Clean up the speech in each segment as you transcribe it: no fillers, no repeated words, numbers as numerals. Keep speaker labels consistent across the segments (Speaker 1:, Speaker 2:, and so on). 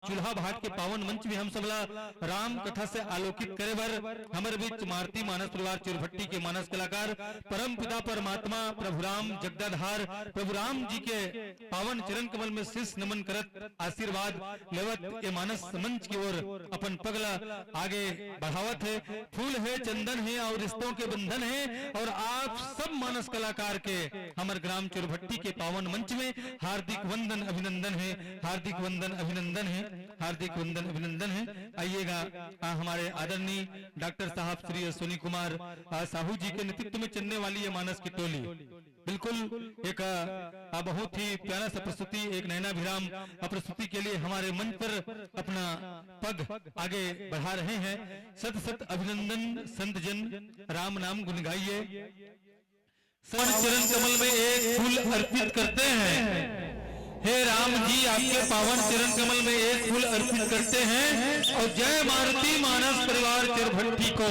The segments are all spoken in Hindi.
Speaker 1: चूल्हा भाट के पावन मंच में हम सबला राम कथा से आलोकित करे बर हमारे बीच मारुति मानस परिवार चिरभट्टी के मानस कलाकार परम पिता परमात्मा प्रभु राम जगदाधार प्रभु राम जी के पावन चरण कमल में शीश नमन करत आशीर्वाद लेवत ये मानस मंच की ओर अपन पगला आगे बढ़ावत है। फूल है, चंदन है और रिश्तों के बंधन है और आप सब मानस कलाकार के हमारे ग्राम चिरभट्टी के पावन मंच में हार्दिक वंदन अभिनंदन है, हार्दिक वंदन अभिनंदन है, हार्दिक वंदन अभिनंदन है। आइएगा हमारे आदरणीय डॉक्टर साहब श्री अश्विनी कुमार साहू जी के नेतृत्व में चलने वाली ये मानस की टोली बिल्कुल एक बहुत ही प्यारा सा प्रस्तुति, एक नैनाभिराम प्रस्तुति के लिए हमारे मंच पर अपना पग आगे बढ़ा रहे हैं। सत सत अभिनंदन संत जन, राम नाम गुण गाइए। संत चरण कमल में एक फूल अर्पित करते हैं। हे राम जी आपके पावन चरण कमल में एक फूल अर्पित करते हैं और जय मारुति मानस परिवार चिरभट्टी को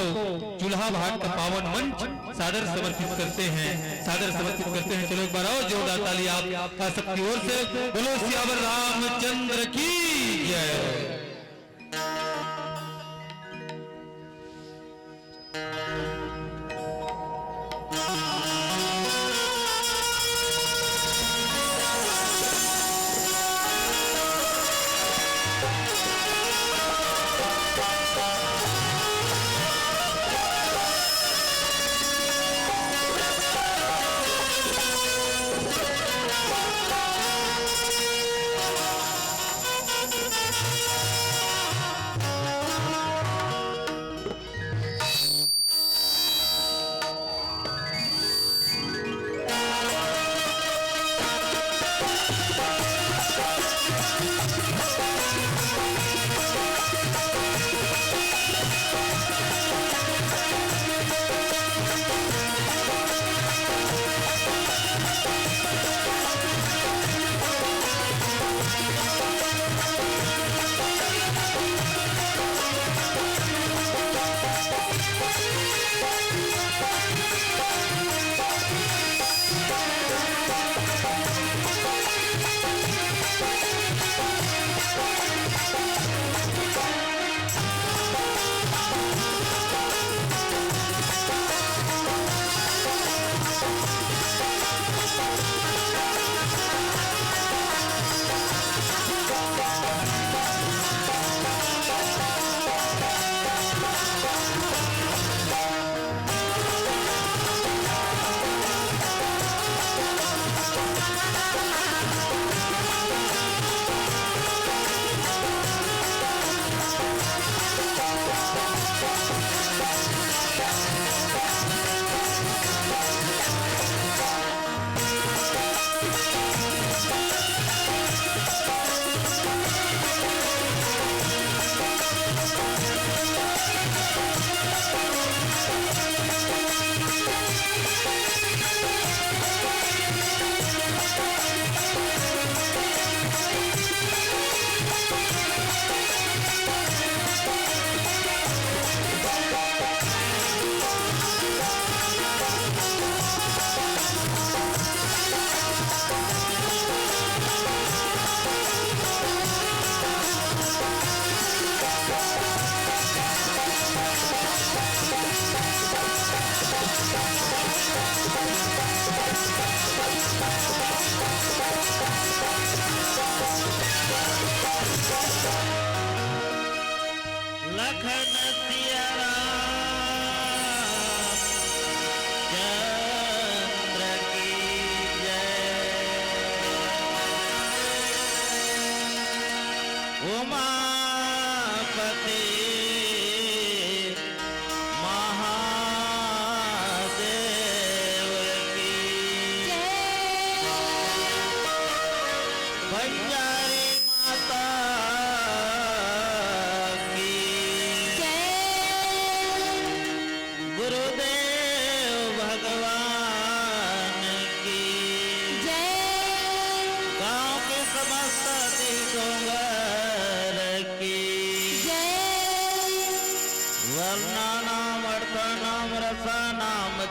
Speaker 1: चूल्हा भाट का पावन मंच सादर समर्पित करते हैं, सादर समर्पित करते हैं। चलो एक बार और जोरदार ताली आप सबकी ओर से बोलो सियावर रामचंद्र की जय।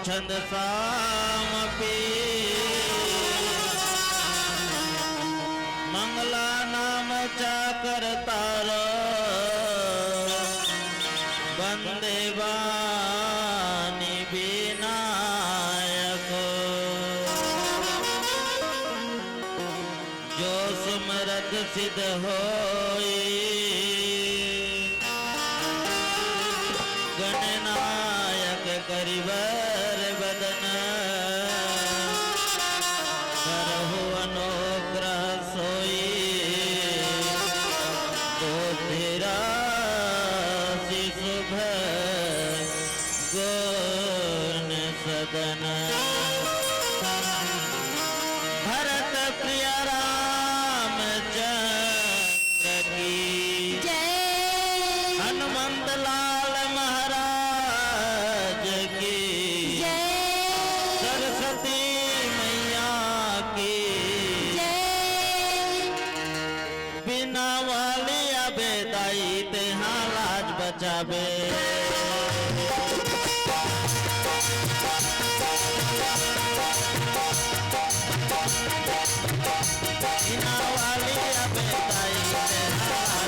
Speaker 2: छंद सामपी मंगला नाम चाकर ताल तेरासी शुभ गुण सदन भरत प्रिय रामचंद्र की हनुमंत लाल महाराज की सरस्वती मैया की बिना वाली बेदाई तेहा लाज बचावे बिना वाली बेदाई तेहा लाज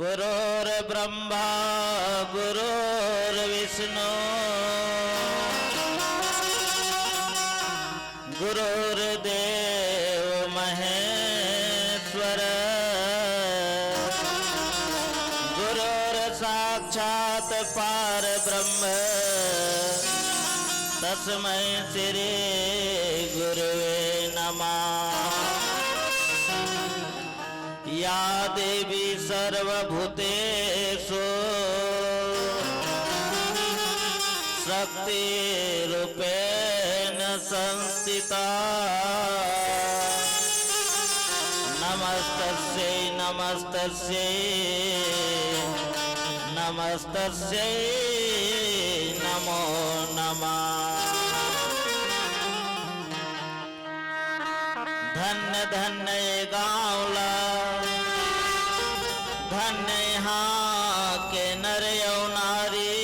Speaker 2: गुरुर्ब्रह्मा गुरुर्विष्णु गुरुर्देव महेश्वर गुरुर् साक्षात पार ब्रह्म तस्मै श्री गुरुवे नमः। या देवी सर्वभूतेषु शक्तिरूपेण संस्थिता नमस्तस्यै नमस्तस्यै नमस्तस्यै नमो नमः। धन्य धन्य ये गाँवला धन्य यहाँ के नर यौ नारी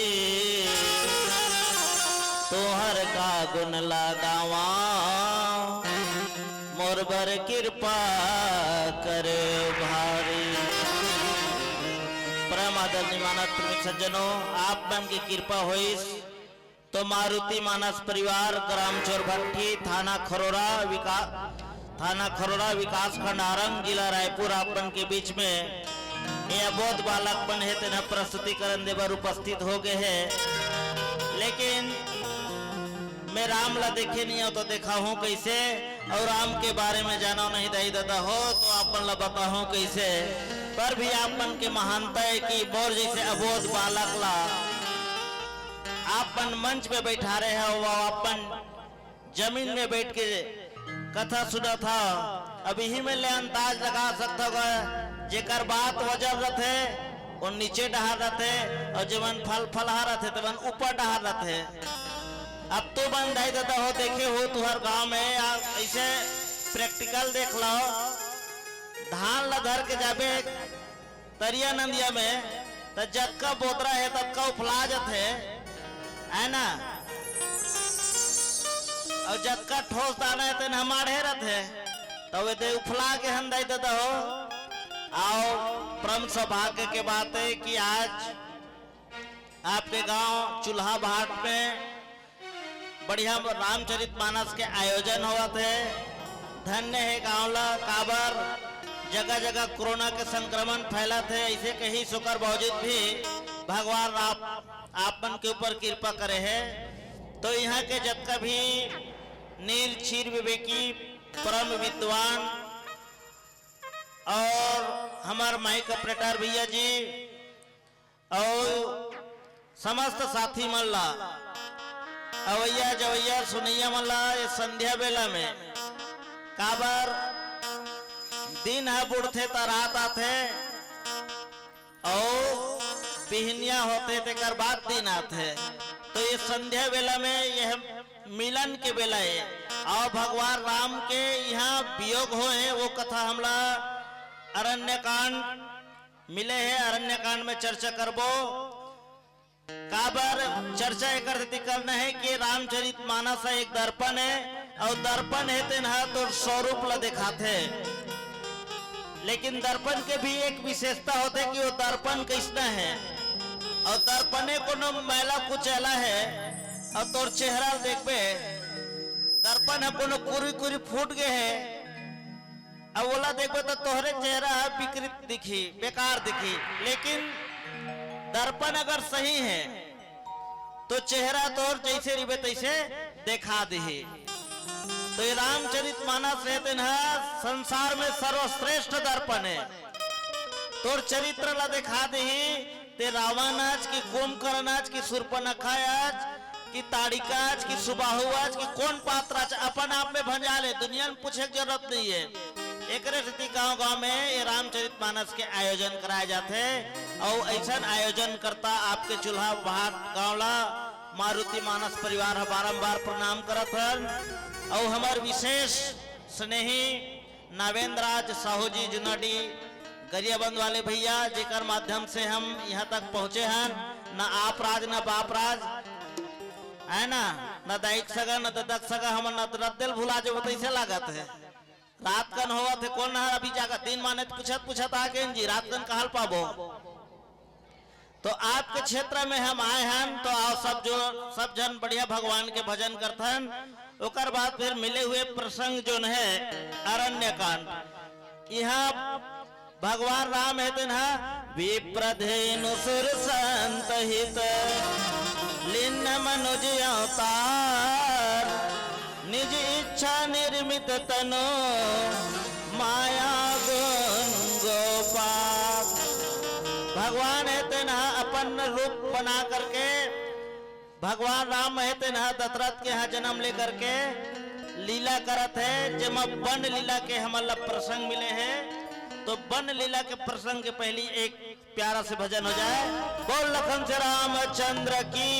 Speaker 2: तोहर का गुण लगावा मोर बर कृपा करे भारी। परम आदरणीय मानस प्रेमी सज्जनों, आप मन की कृपा हुई तो मारुति मानस परिवार ग्राम चोरभट्टी थाना खरोरा विकास खंड आरंग जिला रायपुर आपन के बीच में ये अबोध बालक बन है तेना प्रस्तुतिकरण देवर उपस्थित हो गए हैं। लेकिन मैं राम ला देखे नहीं हो तो देखा हूँ कैसे, और राम के बारे में जाना नहीं दाई दादा हो तो आपन ला बता हूँ कैसे। पर भी आपन के महानता है कि बोर जैसे अबोध बालक ला आपन मंच पे बैठा रहे हैं, वो अपन जमीन में बैठ के कथा सुना था। अभी ही में ले अंदाज लगा सकता है जेकर बात वजह रहते वो नीचे डहा रहते और जवन फलहा रहते तो ऊपर डहा रहते। अब तो बन दाई दादा हो देखे हो तुहर गांव में या ऐसे प्रैक्टिकल देख लो, धान ला धर के जाबे तरिया नंदिया में तो जक्का बोतरा है तब का उफला जाते है ना, और जक्का ठोस दाना है तो हमारे रहते तो वे दे उफला के हम दाई दादा हो। आओ परम सौभाग्य के बात है कि आज आपके गांव चूल्हा भाट में बढ़िया रामचरितमानस के आयोजन हुआ थे। धन्य है गांवला काबर जगह जगह कोरोना के संक्रमण फैला थे, ऐसे कहीं शुक्र बावजूद भी भगवान आपन के ऊपर कृपा करे है। तो यहाँ के जत्का भी नील क्षीर विवेकी परम विद्वान और हमार माइक ऑपरेटर भैया जी और समस्त साथी मल्ला अवैया जवैया सुनैया मल्ला ये संध्या बेला में काबर दिन है बुढ़ते तो रात आते और बिहनिया होते तेकर बाद दिन आते। तो ये संध्या बेला में यह मिलन के बेला है और भगवान राम के यहाँ वियोग होए वो कथा हमला अरण्य कांड मिले है। अरण्य कांड में चर्चा करबो काबर चर्चा एक करना है कि रामचरितमानस एक दर्पण है और दर्पण है तेन तो स्वरूप ला दिखाते, लेकिन दर्पण के भी एक विशेषता होते कि वो दर्पण कैसना है और दर्पणे को न मैला कुचैला है और तोर चेहरा देखबे दर्पण है कोनो कुरी कुरी फूट गए है अब बोला देखो तो तोहरे चेहरा विकृत दिखी बेकार दिखी। लेकिन दर्पण अगर सही है तो चेहरा तोर जैसे रिबे तैसे देखा दी। तो ये रामचरितमानस रहते न संसार में सर्वश्रेष्ठ दर्पण है। तोर चरित्र ला दिखा दी ते रावण आज की कुंभकर्ण आज की शूर्पणखा आज की ताड़िका आज की सुबाहु आज की कौन पात्र आज अपन आप में भंजा ले, दुनिया में पूछे की जरूरत नहीं है। एक गांव गांव में ये रामचरितमानस के आयोजन कराए जाते और ऐसा आयोजन करता आपके चूल्हा भाट गांवला मारुति मानस परिवार बारंबार प्रणाम करत हन। और हमार विशेष स्नेही नावेंद्रराज साहू जी जुनाडी गरियाबंद वाले भैया जेकर माध्यम से हम यहाँ तक पहुँचे हैं। न आप राज न बाप राज है ना, न दाइक सगा न ददक सगा, हम न रद्दल भुला जो तैसे लागत है। रात कन हुआ थे कौन है अभी जाकर दिन माने पूछत आके जी रात कन कहल पाबो। तो आपके क्षेत्र में हम आए हैं तो आओ सब जन बढ़िया भगवान के भजन करथन। ओकर बाद फिर मिले हुए प्रसंग जो है अरण्य कांड, यहाँ भगवान राम है विप्रधेनु सुर संत हित लीन मनुज अवतार निज इच्छा निर्मित तनो माया गुण गोपाल। भगवान है तेना अपन रूप बना करके भगवान राम है तेना दशरथ के यहाँ जन्म लेकर के लीला करत है। जब वन लीला के हमारा प्रसंग मिले हैं तो वन लीला के प्रसंग के पहली एक प्यारा से भजन हो जाए। बोल लखन से रामचंद्र की,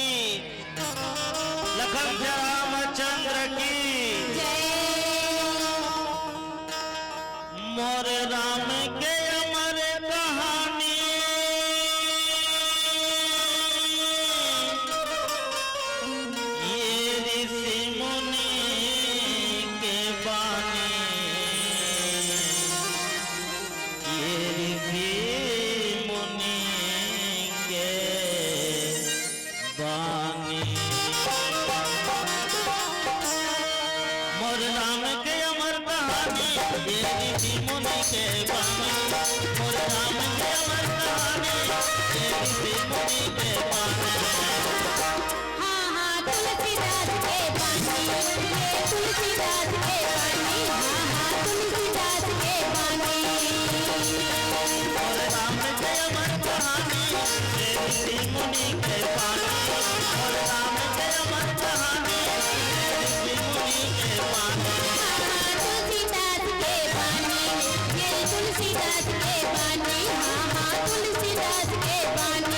Speaker 2: लखन से रामचंद्र की मोर राम के अमर कहानी ये ऋषि मुनि के बानी, ये ऋषि मुनि के बानी। मोर राम के अमर कहानी ये ऋषि मुनि के बानी, मोर राम के अमर कहानी ये ऋषि मुनि के बानी।
Speaker 3: हाँ हाँ तुलसीदास के बानी, ये तुलसीदास के बानी, हाँ हाँ तुलसीदास के बानी।
Speaker 2: मोर राम के अमर कहानी ये ऋषि मुनि के बानी, मोर राम के अमर कहानी ये ऋषि मुनि के बानी।
Speaker 3: हाँ हाँ तुलसीदास के बानी, ये तुलसीदास के बानी, हाँ हाँ तुलसीदास के बानी।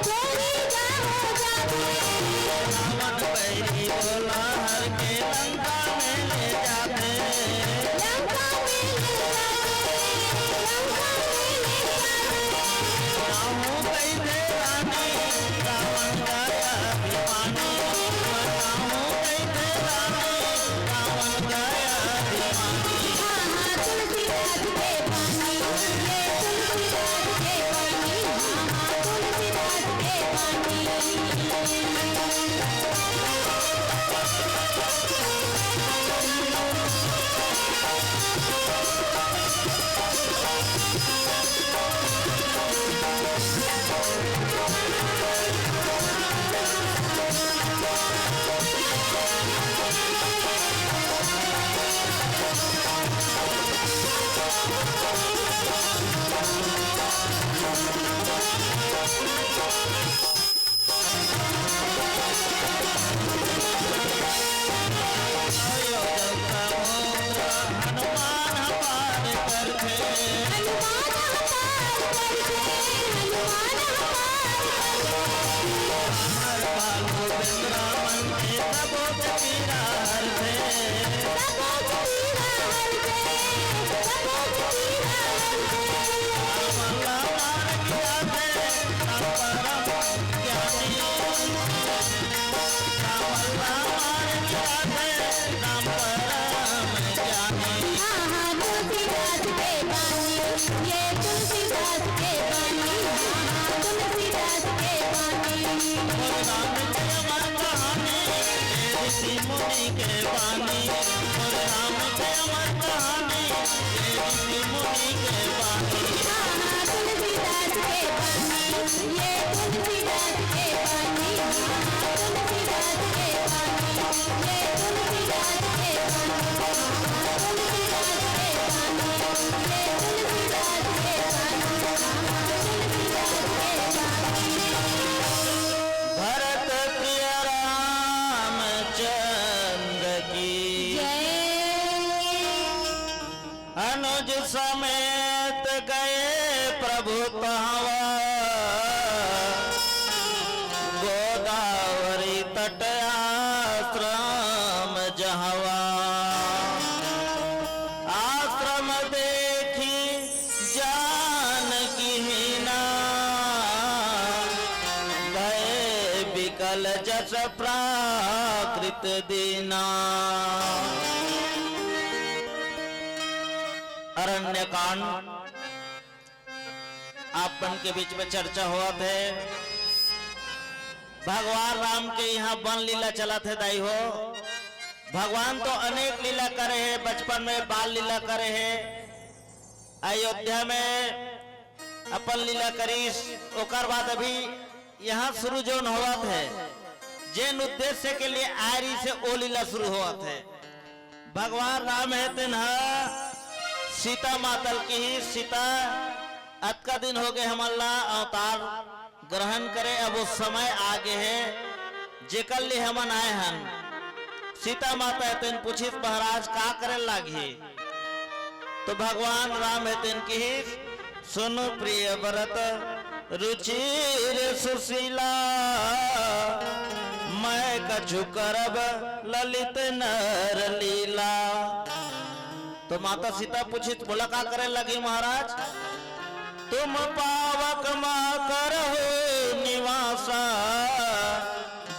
Speaker 3: छोड़ी जाओ जाके
Speaker 2: रावण बैरी बोला हर के लंका में ले जाते
Speaker 3: लंका में ले जाके
Speaker 2: रामू कैसे रानी रावण गया दीवानी रामू कैसे रानी रावण गया दीवानी
Speaker 3: हाँ हाँ तुलसीदास के पानी ये तुलसीदास के पानी हाँ हाँ तुलसीदास के पानी
Speaker 2: हनुमान पार करते
Speaker 3: हनुमान
Speaker 2: हर बालू वृंदावन के सबों पीरा हर थे मुनि के वाणी और राम के अमर कहानी ऋषि मुनि के वाणी
Speaker 3: तुलसीदास के पानी ये तुलसीदास के पानी तुलसीदास के पानी ये तुलसीदास के पानी तुलसीदास के पानी ये तुलसीदास के पानी तुलसीदास के पानी
Speaker 2: भरत प्रिय रामचंद्र की
Speaker 3: जय
Speaker 2: अनुज समेत गए प्रभु तहवा गोदावरी तट आश्रम जहवा आश्रम देखी जानकी हीना गए विकल जस प्राकृत दीना अरण्य कांड आपन के बीच में चर्चा हुआ थे भगवान राम के यहाँ वन लीला चला थे दाई हो भगवान तो अनेक लीला करे हैं बचपन में बाल लीला करे हैं अयोध्या में अपन लीला करीस ओकर बाद अभी यहाँ शुरू जोन हुआ थे जिन उद्देश्य के लिए आयरी से ओ लीला शुरू हुआ थे भगवान राम है तिन्हा सीता मातल की ही सीता अत का दिन हो गए हम अल्लाह अवतार ग्रहण करे अब वो समय आगे है जेकर लिए हमन आए हन सीता माता है तेन पूछित महाराज का करे लागी तो भगवान राम है तेन की ही सुनो प्रिय व्रत रुचिर सुशीला मैं कछु करब ललित नर लीला तो माता सीता पूछित बोला का करे लगी महाराज तुम पावक मां करहो निवासा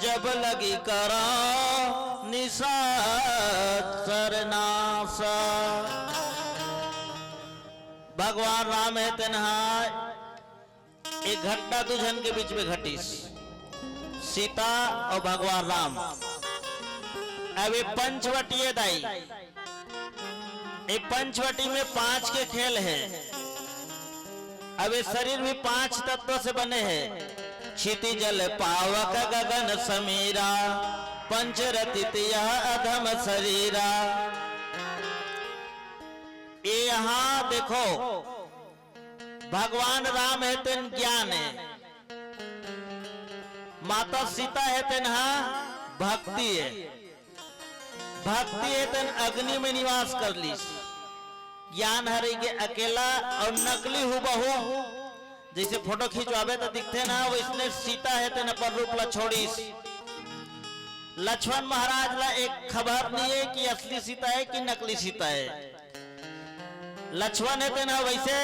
Speaker 2: जब लगी करा निषाद सरनासा भगवान राम है तन्हा एक घटना दुजन के बीच में घटी सीता और भगवान राम अब ये पंचवटीय दाई ये पंचवटी में 5 के खेल है अब ये शरीर भी 5 तत्वों से बने हैं क्षिति जल पावक गगन समीरा पंचरतित यह अधम शरीरा ये यहाँ देखो भगवान राम है तेन ज्ञान है माता सीता है तेन भक्ति है भक्ति है तेन अग्नि में निवास कर ली ज्ञान हरि के अकेला और नकली हुबहू जैसे फोटो खिंचवावे तो दिखते ना वैसने सीता है तेन पर रूप ला छोड़ीस। लक्ष्मण महाराज ला एक खबर नहीं है कि असली सीता है कि नकली सीता है। लक्ष्मण है तेना वैसे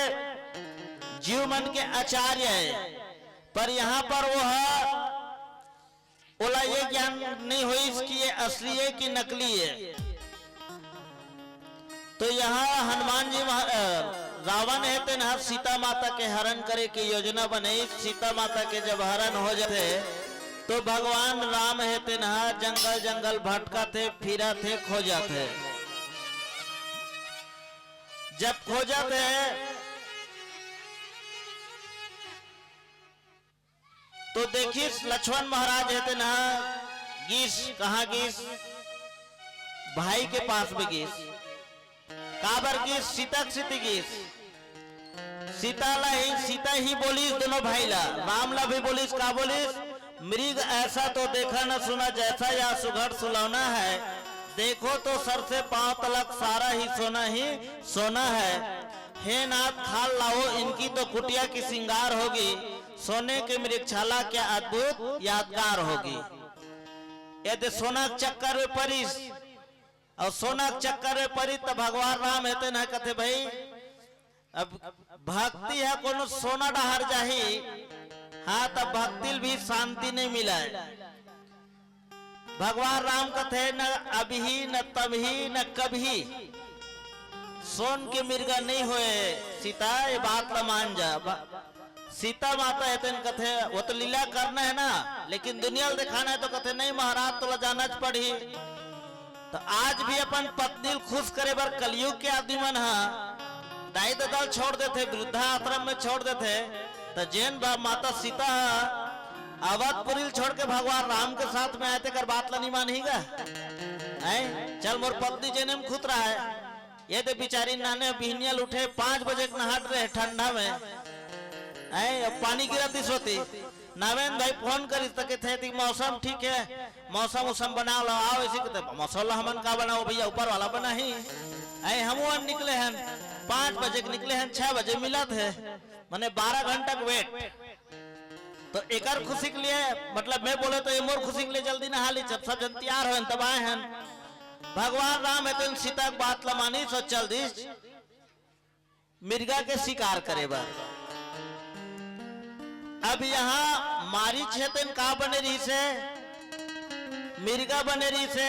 Speaker 2: जीव मन के आचार्य है, पर यहाँ पर वह बोला ये ज्ञान नहीं हुई कि ये असली है कि नकली है। तो यहाँ हनुमान जी रावण है तेना सीता माता के हरण करे की योजना बनाई। सीता माता के जब हरण हो जाते तो भगवान राम है तेना जंगल जंगल भटका थे, फिरा थे, खो जाते। जब खो जाते तो देखिए लक्ष्मण महाराज है तेना गीस, कहाँ गीस? भाई के पास में गीस। काबर गीस? सीता गीस। सीता ही बोलीस दोनों भाई ला, राम ला भी बोलीस। का बोलीस? मृग ऐसा तो देखा न सुना जैसा या सुघड़ सुलौना है, देखो तो सर से पांव तलक सारा ही सोना है। हे नाथ खाल लाओ इनकी तो कुटिया की सिंगार होगी, सोने के मृगशाला क्या अद्भुत यादगार होगी। यदि सोना के चक्कर में परिस और सोना के चक्कर में परी तो भगवान राम है ना कहते भाई अब भक्ति है कोनो सोना डहार जाही, हाँ तब भक्ति भी शांति नहीं मिला है। भगवान राम कहते न अभी न तभी न कभी सोन के मिर्गा नहीं होए सीता, ये बात ला मान जा। सीता माता है तेन कथे वो तो लीला करना है ना, लेकिन दुनिया दिखाना है तो कथे नहीं महाराज तो जाना पड़ी। तो आज भी अपन पत्नी खुश करे बर कलयुग के आदमी मन दाई दल छोड़ देते, वृद्धा आश्रम में छोड़ देते। तो जैन माता सीता अवधपुरी छोड़ के भगवान राम के साथ में आए थे, कर बात ला नहीं मानेगा। चल मोर पत्नी जेने में खुद रहा है, ये तो बेचारी नाने बिहनियल उठे 5 बजे नहाट रहे ठंडा में, पानी गिरती सोती नावेन भाई फोन करी तक थे मौसम ठीक है, मौसम बना लो आओ। इसी के मौसम हमन का बनाओ भैया, ऊपर वाला बना ही। हम निकले हैं 5 बजे निकले हैं, 6 बजे मिला थे, मैंने 12 घंटा वेट। तो एक खुशी के लिए मतलब मैं बोले तो ये मोर खुशी के लिए जल्दी नहा ली, जब सब जन तैयार हो तब आए हैं। भगवान राम है तो सीता की बात लमानी सो चल दी मिर्गा के शिकार करे बार। अब यहाँ मारीच है तेन का बने रही से मिर्गा बने रही से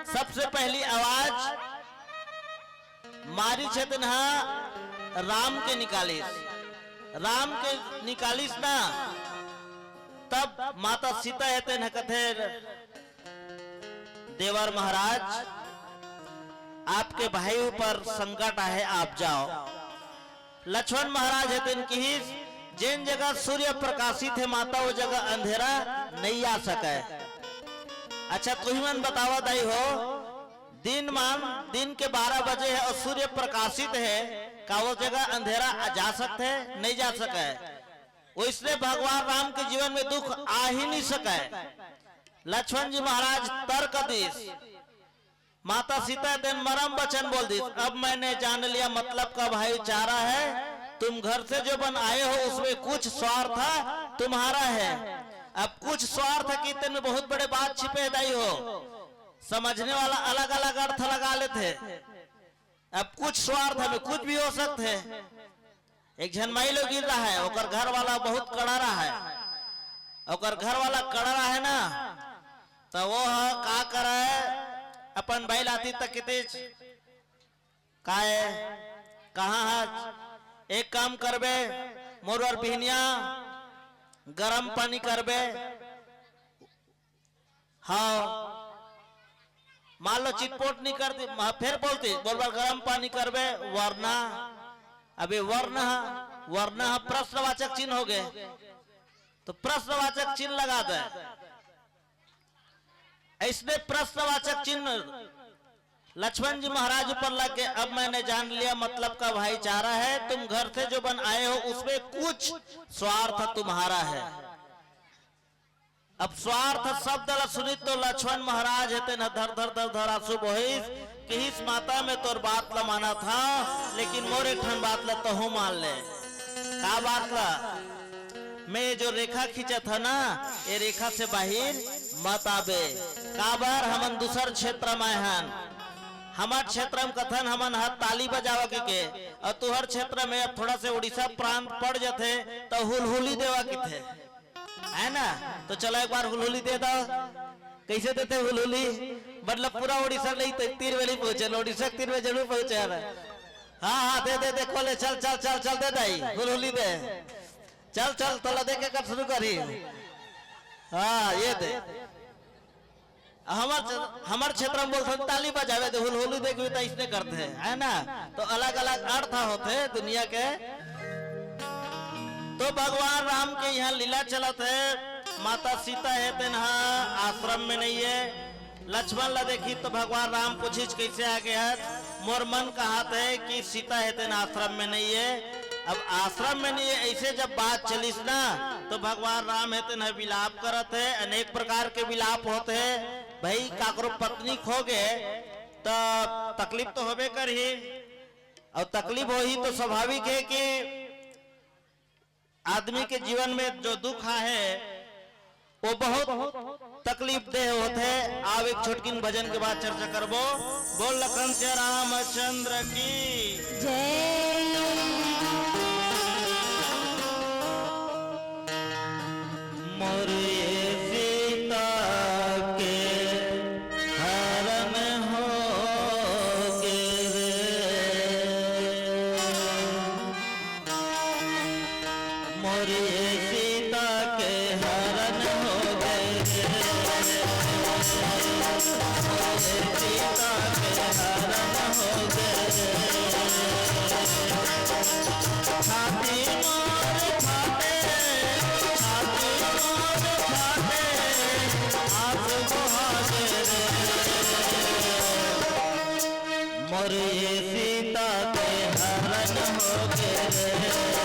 Speaker 2: सबसे पहली आवाज मारीच है तेन राम के निकालिस ना। तब माता सीता है तेन कथे देवर महाराज आपके भाई ऊपर संकट है, आप जाओ। लक्ष्मण महाराज है तेन की जिन जगह सूर्य प्रकाशित है माता वो जगह अंधेरा नहीं आ सके। अच्छा तुम मन बतावा दाई हो, दिन के 12 बजे है और सूर्य प्रकाशित है, का वो जगह अंधेरा जा सकते है? नहीं जा सके। इसलिए भगवान राम के जीवन में दुख आ ही नहीं सके। लक्ष्मण जी महाराज तर्क दीस, माता सीता दिन मरम वचन बोल दी, अब मैंने जान लिया मतलब का भाईचारा है। तुम घर से जो बन आए हो उसमें कुछ स्वार्थ तुम्हारा है। अब कुछ स्वार्थ की तेन बहुत बड़े बात छिपे दाई हो, समझने वाला अलग अलग अर्थ लगा लेते। अब कुछ स्वार्थ में कुछ भी हो सकते है। एक झनमाई लोग गिर रहा है, ओकर घर वाला बहुत कड़ा रहा है, ओकर घर वाला कड़ा रहा है ना, तो वो का करे अपन बैल आती तक कहाँ है एक काम करबे मोर और बिहनिया गरम पानी करबे। हाँ मान लो चिटपोट नहीं करती फिर बोलती बोल गरम पानी करबे, वरना अभी वरना प्रश्नवाचक चिन्ह हो गए तो प्रश्नवाचक चिन्ह लगा दे। इसने प्रश्नवाचक चिन्ह लक्ष्मण जी महाराज ऊपर लग गए। अब मैंने जान लिया मतलब का भाईचारा है, तुम घर से जो बन आए हो उसमें कुछ स्वार्थ तुम्हारा है। अब स्वार्थ शब्द सुनी तो लक्ष्मण महाराज है न धर धर धर धर आंसू बोहिस कि इस माता में तोर बात ला माना था, लेकिन मोरे ठन बात ला तो मान ले। का बात ला मैं ये जो रेखा खींचा था ना, ये रेखा से बाहर मत आवे। काबर हमन दूसर क्षेत्र में हन, हमार क्षेत्र में कथन हमन हाथ ताली बजावा के और तुहर क्षेत्र में अब थोड़ा से उड़ीसा प्रांत पड़ जाते तो हुलहुली देवा की थे, है ना। तो चलो एक बार हुलहुली दे दो। कैसे देते हुलहुली? मतलब पूरा उड़ीसा नहीं तो तीरवेली पहुंचे, उड़ीसा तीरवे जरूर पहुंचे। हाँ हाँ दे दे दे खोले, चल चल चल चल दे दाई हुलहुली दे, चल चल तला दे के कर शुरू करी। हाँ ये दे हमार क्षेत्र में बोलते ताली बजावे तो हुलहुली दे तो इसने करते हैं, है ना। तो अलग अलग अर्थ होते दुनिया के। तो भगवान राम के यहाँ लीला चलत है। माता सीता है तेनहा आश्रम में नहीं है। लक्ष्मण ला देखी तो भगवान राम पूछिच कैसे आ गया। मोर मन कहत है कि सीता है तेन आश्रम में नहीं है। अब आश्रम में नहीं है ऐसे जब बात चलिस ना तो भगवान राम है तेन विलाप करत है। अनेक प्रकार के विलाप होते हैं। भाई काकरो पत्नी खो गए तो तकलीफ तो होबे कर ही, और तकलीफ हो ही तो स्वाभाविक है कि आदमी के जीवन में जो दुख है वो बहुत तकलीफ दे होते। आप एक छोटकिन भजन के बाद चर्चा करबो। बोल लखन से रामचंद्र की
Speaker 3: जय।
Speaker 2: मोरे सीता के हरण हो गे रे, मोरे सीता के हरण हो गए रे, मोरे सीता के हरण हो गए रे। छाती मार खाते, छाती मार खाते, आंसू बहाते रे, मोरे सीता के हरण हो गए रे, मोरे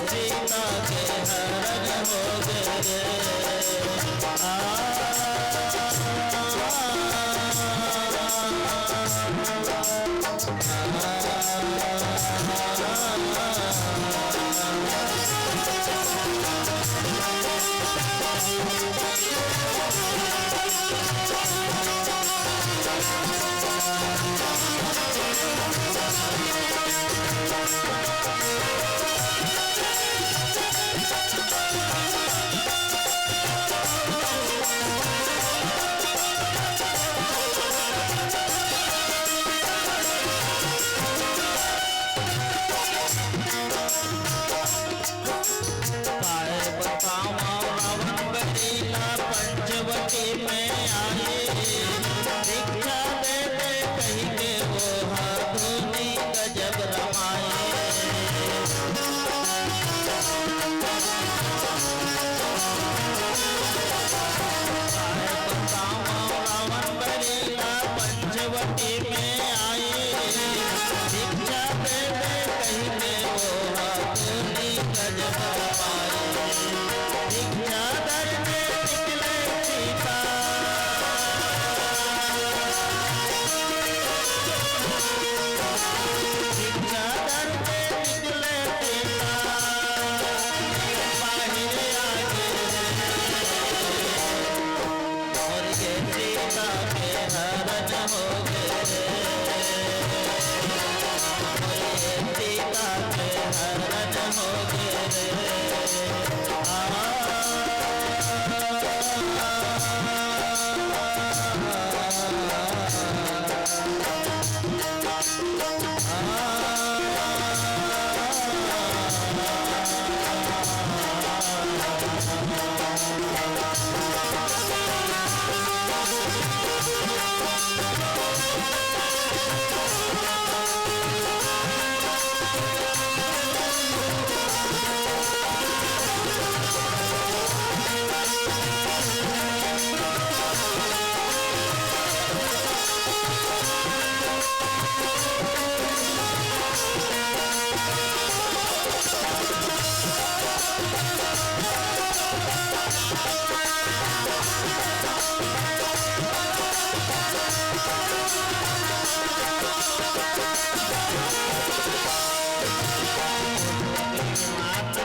Speaker 2: सीता के हरण हो गए रे। पंचवटी में आए दीक्षा दे दे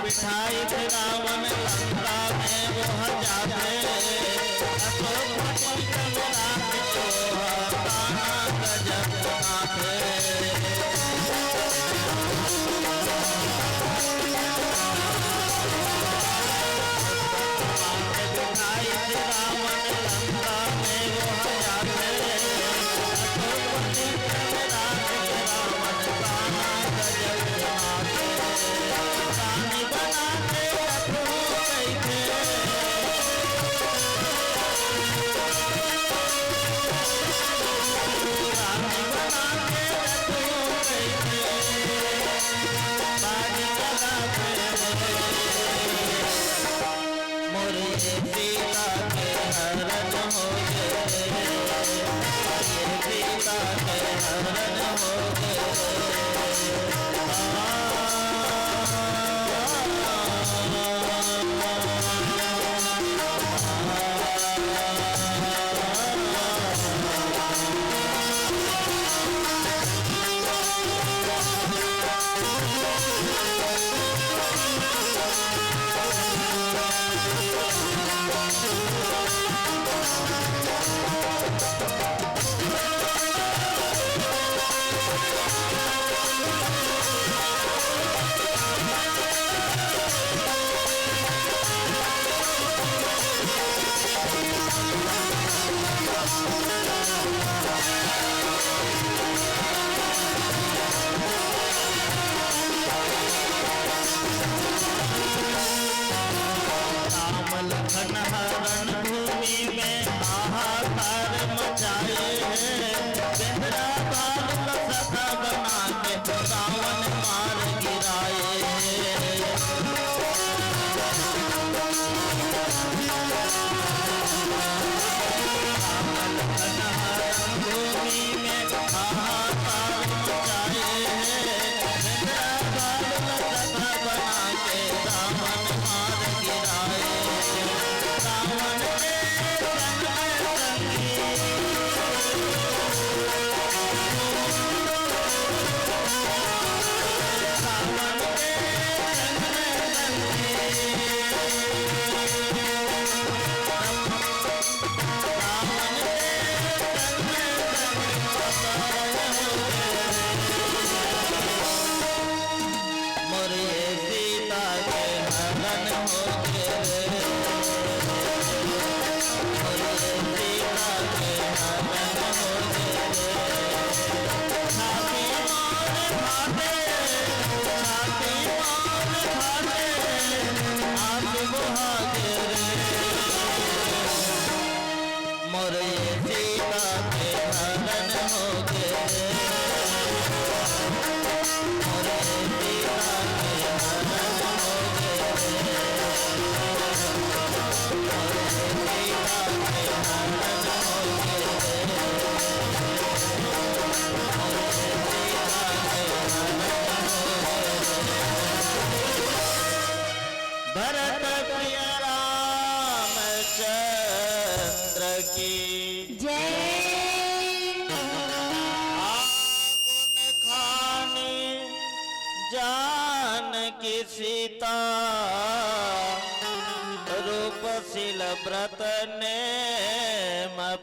Speaker 2: बिठाई थे रावण लंका में वो जाते अशोक वाटिका में राम सोहा कान्हा गजब माथे बिठाई थे रावण लंका में वो जाते अशोक वाटिका में रावण कान्हा गजब माथे रानी बना के रखो कैसे रानी बना के रखो कैसे बाजी लगा के मोरे सीता के हरण हो गए ये सीता के हरण हो लखन हरण भूमि में हाहाकार मचाए हैं बेहरा बाल लसका बना के रावण मार गिराए हैं लखन हरण भूमि में हाहाकार मचाए हैं बेहरा बाल लसका बना के रावण मार गिराए रावण के संग संगी रावण के संग संगी रावण के मोरे सीता के हरण हो गए मोरे सीता के हरण हो गए मोरे सीता के हरण हो गए मोरे सीता के हरण हो गए भरत प्रिय रामचंद्र की
Speaker 3: जय
Speaker 2: आगुन खानी जानकी सीता रूपशील व्रत ने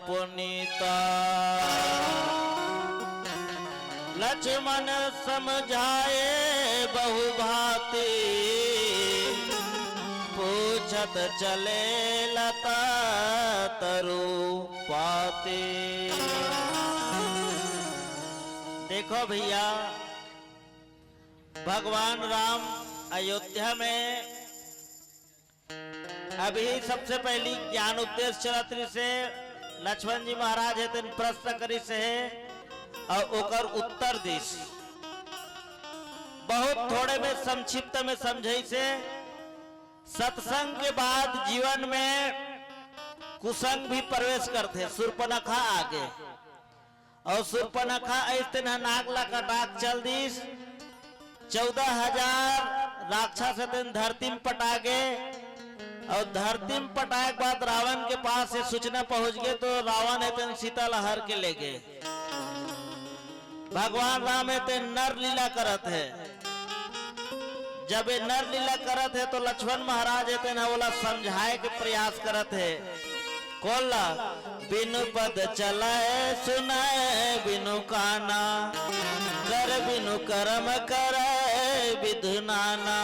Speaker 2: पुनीता लक्ष्मण समझाए बहुभांति पूछत चले लता तरु पाते देखो भैया भगवान राम अयोध्या में अभी सबसे पहली ज्ञान उपदेश चरित्र से लक्ष्मण जी महाराज है तेन प्रश्न करी से है और ओकर उत्तर दिस बहुत थोड़े में संक्षिप्त में समझे से सत्संग के बाद जीवन में कुसंग भी प्रवेश करते शूर्पणखा आगे और शूर्पणखा ऐसे नागला का डाक चल दिस 14,000 राक्षस धरती में पटागे और धरती में पटाए के बाद रावण के पास से सूचना पहुंच गए तो रावण है सीता लहर के ले गए भगवान राम है नर लीला करत है जब ये नर लीला करत है तो लक्ष्मण महाराज है ना बोला समझाए के प्रयास करत है। कोला बिनु पद चलाए सुनाए बिनु काना, कर बिनु कर्म करे विधु नाना,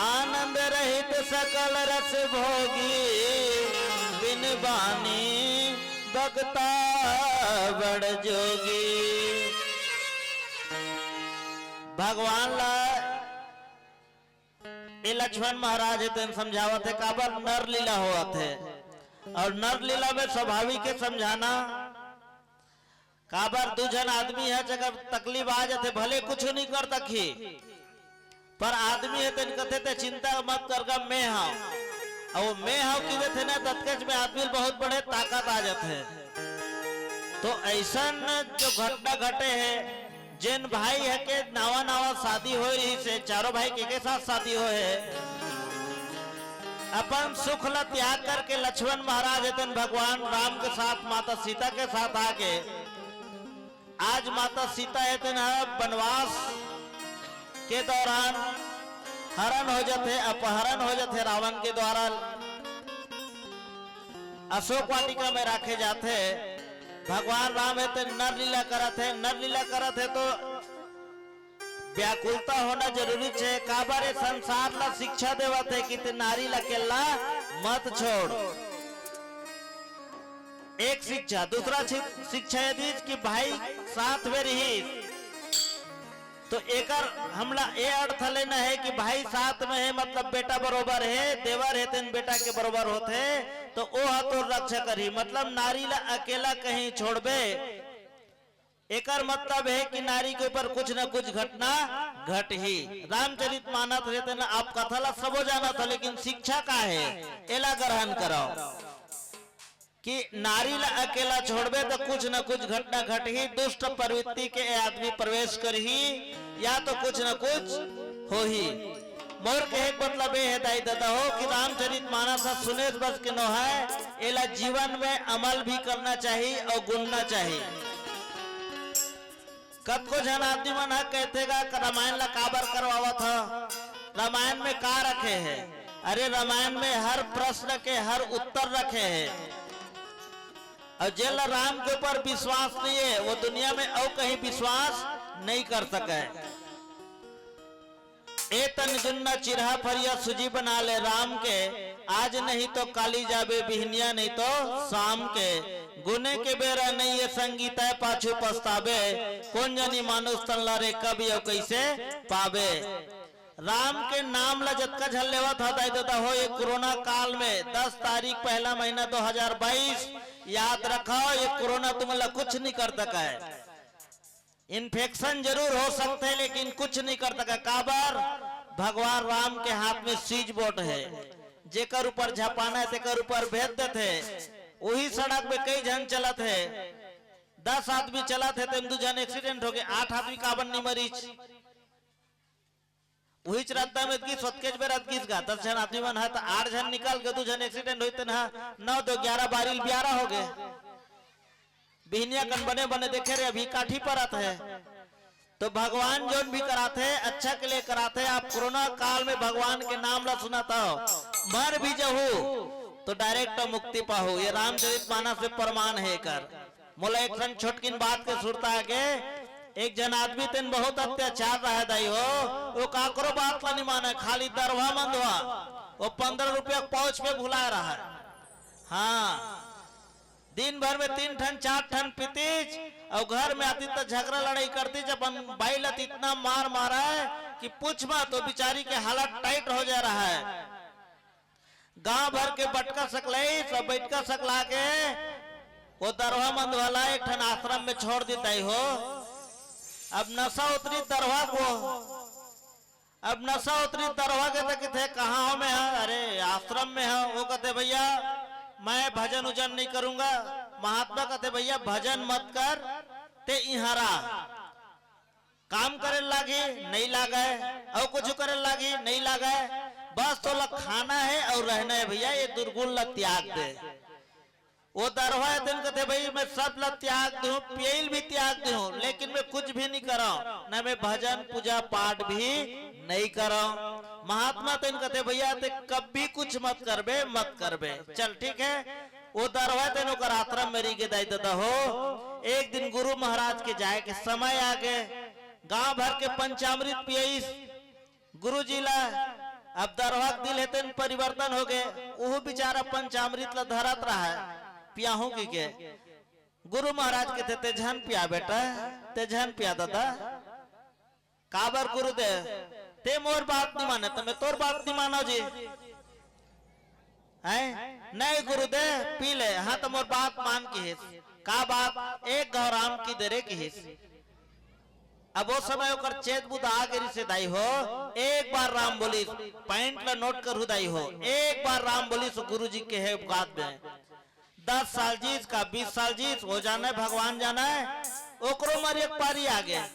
Speaker 2: आनंद रहित सकल रस भोगी, बिन बानी भगता बड़ जोगी। भगवान ला ये लक्ष्मण महाराज है समझावत है काबर नर लीला हुआ थे, और नर लीला में स्वाभाविक है समझाना। काबर दो जन आदमी है जगह तकलीफ आ जाते भले कुछ नहीं कर तकी, पर आदमी है तेन कथे ते चिंता मत करगा मैं हाँ, और मैं हाँ की थे ना तत्कच में आदमी बहुत बड़े ताकत आ जाते हैं। तो ऐसा जो घटना घटे है जिन भाई है के नवा नवा शादी हो रही से चारों भाई के साथ शादी हो है, अपन सुख ला त्याग करके लक्ष्मण महाराज है भगवान राम के साथ माता सीता के साथ आके आज माता सीता है वनवास के दौरान हरण हो जाते अपहरण हो जाते रावण के द्वारा अशोक वाटिका में रखे जाते। भगवान राम है तो नर लीला करत है, नर लीला करत है तो व्याकुलता होना जरूरी है। काबारे संसार ला शिक्षा देवत है कि ते नारी ला केला मत छोड़, एक शिक्षा। दूसरा शिक्षा यदि कि भाई साथ में रही तो एकर हमला ये अर्थ लेना है कि भाई साथ में है मतलब बेटा बरोबर है, देवर है तेन बेटा के बरोबर होते तो वो तो रक्षा करी, मतलब नारी ला अकेला कहीं छोड़बे एकर मतलब है कि नारी के ऊपर कुछ न कुछ घटना घट ही। रामचरित मानस रहते ना आप कथा ला सबो जाना था, लेकिन शिक्षा का है एला ग्रहण करो कि नारी ला अकेला छोड़बे तो कुछ न कुछ घटना घट ही, दुष्ट प्रवृत्ति के आदमी प्रवेश कर ही या तो कुछ न कुछ हो ही। मोर के एक मतलब ये है दाई दादा हो कि रामचरित मानस सुने बस के नो है एला जीवन में अमल भी करना चाहिए और गुनना चाहिए। कब को जन आदमी मन कहते रामायण ला काबर करवावा था, रामायण में का रखे है? अरे रामायण में हर प्रश्न के हर उत्तर रखे हैं, और जेल राम के ऊपर विश्वास नहीं है वो दुनिया में और कहीं विश्वास नहीं कर सके। ए तन जुन्ना चिरहा फरिया सुजी बना ले राम के, आज नहीं तो काली जाबे बिहनिया नहीं तो शाम के, गुने के बेरा नहीं ये संगीत है पाछू पछतावे, कौन जानी मानुष तन लरे कब यो कैसे पावे। राम के नाम ला जतका झल लेवा था दादा हो ये कोरोना काल में 10 तारीख पहला महीना 2022 याद रखो ये कोरोना तुम्हारा कुछ नहीं कर सका है। इन्फेक्शन जरूर हो सकते हैं लेकिन कुछ नहीं कर सका। काबर भगवान राम के हाथ में स्विच बोर्ड है, जेकर ऊपर झपाना है तेकर ऊपर भेज देते। वही सड़क पे कई जन चलत है, 10 आदमी चलत है तो 2 जन एक्सीडेंट हो गए, 8 आदमी काबर नहीं मरीच। वही रास्ता में सतकेज में रात किस 10 जन आदमी मन है तो 8 जन निकाल के 2 जन एक्सीडेंट होते ना 9 तो 11 12 11 हो गए। बिहनिया कन बने बने देखे रे अभी काठी परत है। तो भगवान जो भी कराते हैं अच्छा के लिए कराते हैं। आप कोरोना काल में भगवान के नाम ला सुनाता हो, मर भी जाओ तो डायरेक्ट मुक्ति पाहो। ये रामचरित मानस में प्रमाण है कर। मोला एक सन छोटकिन बात के सुरता है के एक जन आदमी तेन बहुत अत्याचार रहा दाई हो, वो काकरो बात ला नहीं माने, खाली दरवा मंदवा वो 15 रुपया पाउच में भुला रहा है। हाँ दिन भर में 3 ठन 4 ठन पीतीच और घर में आती तो झगड़ा लड़ाई करती, जब बाइल इतना मार मारा है कि पूछ मत, तो बिचारी के हालत टाइट हो जा रहा है। गांव भर के बटका सकलाई सब बैठका सकला के वो दरवा मंद वाला एक ठन आश्रम में छोड़ देता ही हो। अब नशा उतरी दरवा को, अब नशा उतरी दरवा के तो कहते कहाँ हो मैं है? अरे आश्रम में है। वो कहते भैया मैं भजन उजन नहीं करूंगा। महात्मा कहते भैया भजन मत कर, ते इहारा काम करे लागे नहीं लागे और कुछ करे लागे नहीं लागे, बस तो खाना है और रहना है भैया, ये दुर्गुण ला त्याग दे। वो दरवा दिन कहते भाई मैं सब ला त्याग दूं, पियल भी त्याग दूं, लेकिन मैं कुछ भी नहीं करा, न मैं भजन पूजा पाठ भी नहीं करा। महात्मा तेन कहते भैया ते कभी कुछ मत करबे। चल ठीक है, वो दरवा तेन कर आश्रम मेरी के दाई दादा हो। एक दिन गुरु महाराज के जाए के समय आ गए, गांव भर के पंचामृत पियईस गुरु जी ला। अब दरवा दिल है तेन परिवर्तन हो गए, वो बेचारा पंचामृत ला धरत रहा है पियाहू के। गुरु महाराज के थे तेजहन पिया बेटा, तेजहन पिया दादा। काबर गुरुदेव ते मोर बात नहीं माने, तो मैं तोर बात नहीं मानो जी है? नहीं गुरुदेव पी ले। हाँ तो मोर बात मान की हिस। का बात? एक गौराम की देरे की हिस। अब वो समय होकर चेत बुध आगे से दाई हो, एक बार राम बोली, पॉइंट ला नोट कर दाई हो, एक बार राम बोली सो गुरु जी के है बात में 10 साल जीत का 20 साल जीत हो जाना है, भगवान जाना है। ओकरो मर एक पारी आ गया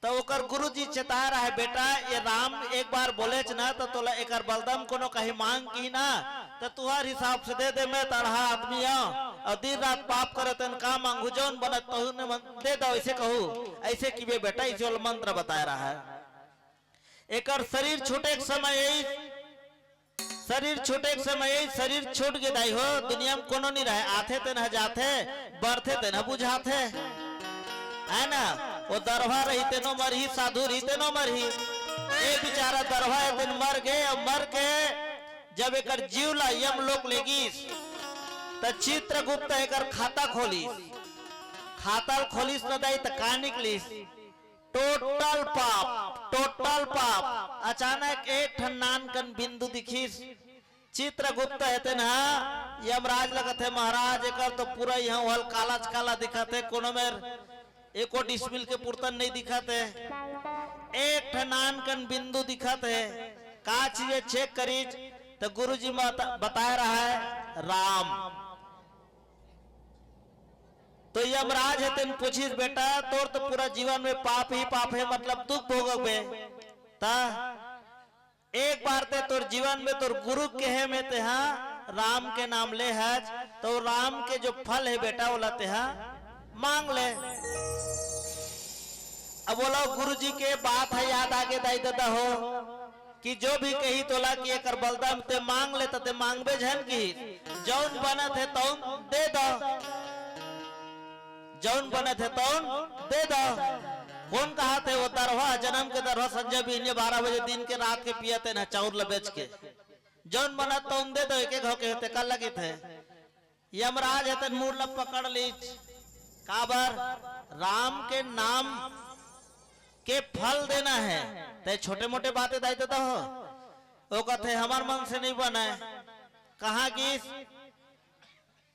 Speaker 2: तो ओकर गुरु जी चेता रहा है, बेटा ये राम एक बार बोले ना तो तोला एक बलदम कोनो कहीं मांग की ना तो तुहार हिसाब से दे दे। मैं तरह आदमी और दिन रात पाप करे तन का मांगू जौन बनत तो दे दो, ऐसे कहू ऐसे कि बेटा इसे मंत्र बता रहा है। एक शरीर छूटे समय यही शरीर छूटे समय यही शरीर छूट के दाई हो, दुनिया में कोनो नहीं रहे, आथे तेन जाते बढ़ते तेन बुझाते है ना। वो दरवा रही तेनो मरही, साधु रही तेनो मरही। ये बेचारा दरवा दिन मर गए, और मर के जब एक जीव ला यम लोक लेगीस तो चित्रगुप्त एक खाता खोलीस, खाता खोलीस न दाई तो का निकलीस टोटल पाप। अचानक एक ठन्नान कन बिंदु दिखीस। चित्रगुप्त है ना यमराज लगत है, महाराज एक तो पूरा यहाँ हल काला काला दिखत है, कोनो में एको डिस्मिल के पुर्तन नहीं दिखते, एक ठनान कन बिंदु दिखत है। का चीज चेक करी तो गुरु जी बता रहा है राम। तो यमराज है तेन पूछिस, बेटा तोर तो पूरा जीवन में पाप ही पाप है, मतलब दुख भोगबे ता एक बार ते तोर जीवन में तोर गुरु के है में ते राम के नाम ले है, तो राम के जो फल है बेटा वो लाते मांग ले। अब बोलो गुरु जी के बात है याद आगे दाई दादा हो कि जो भी कही तोला कि एक बलदाम ते मांग ले ते मांगबे झन की जौन बनत है तौन दे दो, जौन बनत है तौन दे दो। कौन कहा थे? वो दरवा जन्म के दरवा संजय भी 12 बजे दिन के रात के पियते ना चाउर ल बेच के, जौन बनत तौन दे दो। एक एक होके होते कल लगे थे। यमराज है तेन मूर ल पकड़ ली, काबर राम के नाम के फल देना है, ते छोटे मोटे बातें दाई देता हो। वो कहते हमार मन से नहीं बना है। कहा कि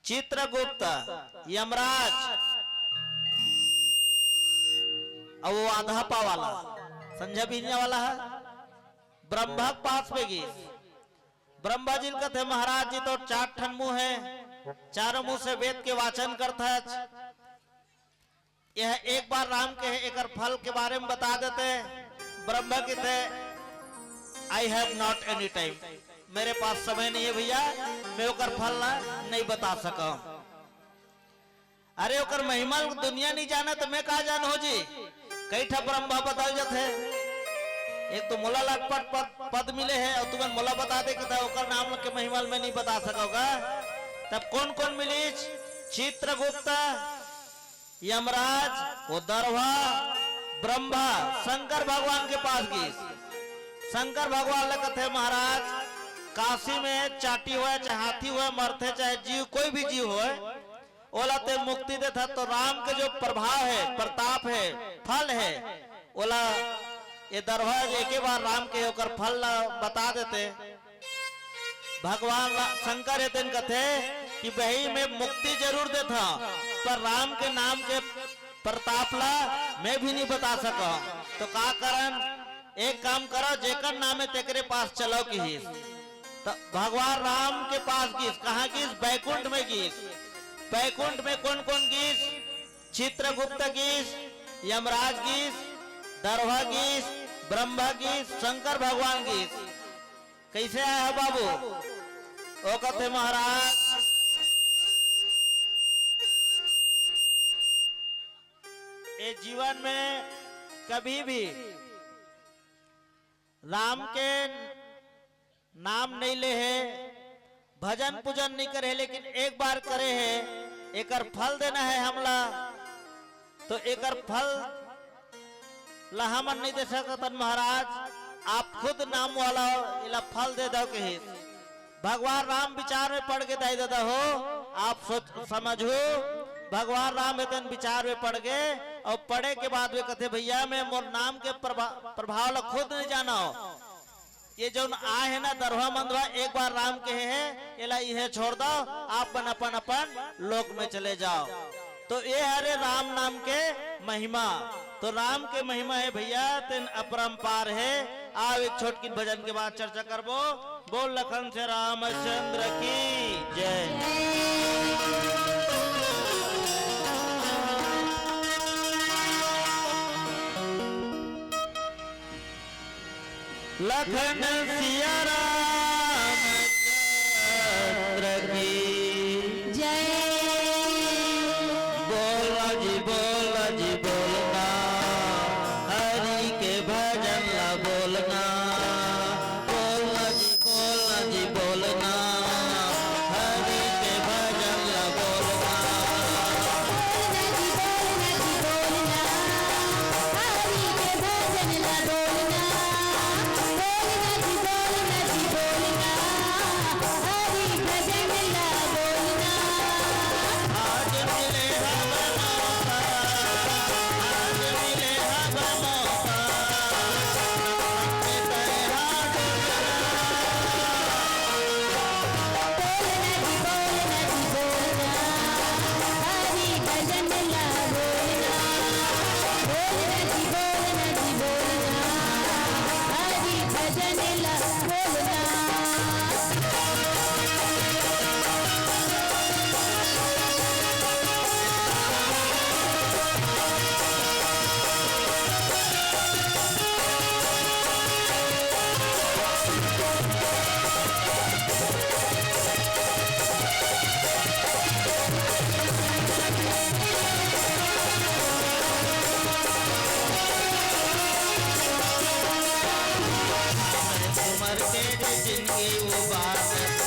Speaker 2: चित्रगुप्त यमराज और वो आधापा वाला संजय बीनिया वाला है, ब्रह्मा के पास में गई। ब्रह्मा जी कहते महाराज जी तो 4 ठन मुंह है, चारों मुंह से वेद के वाचन करता है। यह एक बार राम के एक फल के बारे में बता देते। ब्रह्मा के थे I have not any time, मेरे पास समय नहीं है भैया, मैं ओकर फल नहीं बता सका। अरे ओकर महिमा दुनिया नहीं जाना तो मैं कहा जान हो जी, कई ठा ब्रह्मा बता जाते। एक तो मोला लटपट पद मिले है और तुम्हें मोला बता दे कि ओकर नाम के महिमा में नहीं बता सकोगा। तब कौन कौन मिली? चित्रगुप्त, यमराज, वो दरवा, ब्रह्मा, शंकर भगवान के पास गई। शंकर भगवान कहते महाराज काशी में चाटी हुआ चाहे हाथी हुआ मरते चाहे जीव कोई भी जीव हो ओला ते मुक्ति देता। तो राम के जो प्रभाव है, प्रताप है, फल है, ओला ये दरवा एक बार राम के होकर फल बता देते। भगवान शंकर है तेन कहते कि भाई मैं मुक्ति जरूर देता पर राम के नाम के प्रताप ला मैं भी नहीं बता सका। तो का करन, एक काम करो जेकर नाम है तेरे पास चलो की। तो भगवान राम के पास गीस, कहा गीस? बैकुंठ में गीस। बैकुंठ में कौन कौन गीस? चित्रगुप्त गीस, यमराज गीस, दरवा गीस, ब्रह्मा गीस, शंकर भगवान गीस। कैसे आया है बाबू? वो कहते महाराज ये जीवन में कभी भी राम के नाम नहीं ले है, भजन पूजन नहीं करे, लेकिन एक बार करे है, एकर फल देना है हमला, तो एकर फल ला हमन नहीं दे सकतन महाराज, आप खुद नाम वाला इला फल दे दो के हित। भगवान राम विचार में पड़ के दाई दादा हो, आप सोच समझो, भगवान राम इतन विचार में पड़ गए और पढ़े के बाद वे कहते भैया मैं मोर नाम के प्रभाव ला खुद नहीं जाना हो, ये जो आ है ना दरवा मंदवा एक बार राम कहे है इला यह छोड़ दो, आप अपन अपन लोक में चले जाओ। तो ये हरे राम नाम के महिमा, तो राम के महिमा है भैया तेन अपरंपार है। आओ एक छोटकी भजन के बाद चर्चा करबो। बोल लखन से रामचंद्र की जय। लखन सिया राम चंद्र की
Speaker 3: जय।
Speaker 2: बोला जी बोलना, हरि के भजन ला बोलना, बोलना जी बोलना, हरि के भजन ला बोलना, आज मिले हम मौका, आज मिले हम मौका, उमर के जिंदगी वो बात